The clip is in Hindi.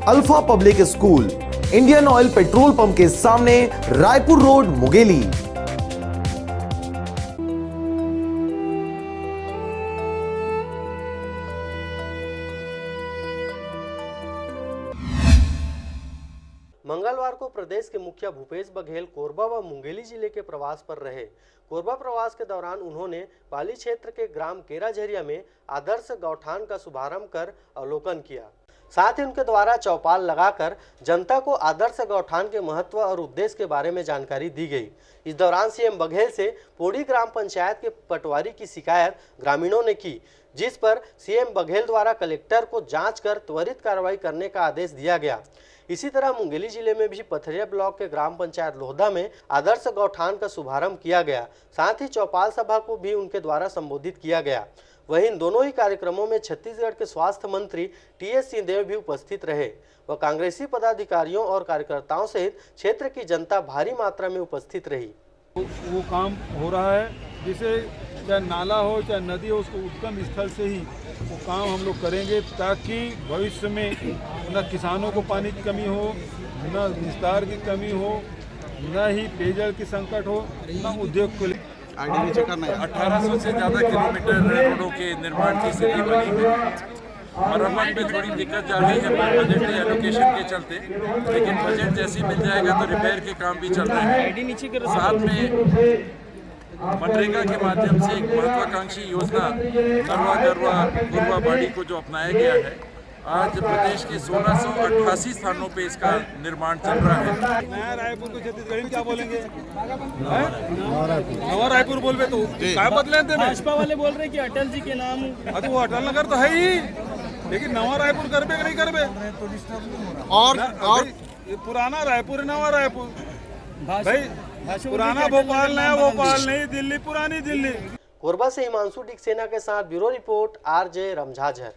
Alpha public school, Indian oil petrol pump के सामने, रायपुर रोड, मुंगेली। मंगलवार को प्रदेश के मुखिया भूपेश बघेल कोरबा व मुंगेली जिले के प्रवास पर रहे। कोरबा प्रवास के दौरान उन्होंने पाली क्षेत्र के ग्राम केराझरिया में आदर्श गौठान का शुभारंभ कर अवलोकन किया। साथ ही उनके द्वारा चौपाल लगाकर जनता को आदर्श गौठान के महत्व और उद्देश्य के बारे में जानकारी दी गई। इस दौरान सीएम बघेल से पोड़ी ग्राम पंचायत के पटवारी की शिकायत ग्रामीणों ने की, जिस पर सीएम बघेल द्वारा कलेक्टर को जांच कर त्वरित कार्रवाई करने का आदेश दिया गया। इसी तरह मुंगेली जिले में भी पथरिया ब्लॉक के ग्राम पंचायत लोहदा में आदर्श गौठान का शुभारंभ किया गया। साथ ही चौपाल सभा को भी उनके द्वारा संबोधित किया गया। वहीं इन दोनों ही कार्यक्रमों में छत्तीसगढ़ के स्वास्थ्य मंत्री टीएस सिंहदेव भी उपस्थित रहे व कांग्रेसी पदाधिकारियों और कार्यकर्ताओं सहित क्षेत्र की जनता भारी मात्रा में उपस्थित रही। वो काम हो रहा है, जिसे चाहे नाला हो चाहे नदी हो, उसको उद्गम स्थल से ही वो काम हम लोग करेंगे, ताकि भविष्य में न किसानों को पानी की कमी हो, न विस्तार की कमी हो, न ही पेयजल की संकट हो, न उद्योग को। 1800 से ज़्यादा किलोमीटर रोडों के निर्माण की स्थिति बनी है। मरम्मत में थोड़ी दिक्कत जा रही है बजट एलोकेशन के चलते, लेकिन बजट जैसे ही मिल जाएगा तो रिपेयर के काम भी चल रहे हैं। साथ में मनरेगा के माध्यम से एक महत्वाकांक्षी योजना गरवा बाड़ी को जो अपनाया गया है, आज प्रदेश के 1688 स्थानों पे इसका निर्माण चल रहा है। नया रायपुर को छत्तीसगढ़ी क्या बोलेंगे? नवा रायपुर बोलबे तो क्या बदले थे? भाजपा वाले बोल रहे कि अटल जी के नाम। तो वो अटल नगर तो है ही, लेकिन नवा रायपुर करबे कि नहीं करबे? और पुराना रायपुर, नवा रायपुर भाई, पुराना भोपाल, नया भोपाल नहीं, दिल्ली पुरानी दिल्ली। कोरबा से हिमांशु डिक सेना के साथ ब्यूरो रिपोर्ट, आरजे रमझाझर।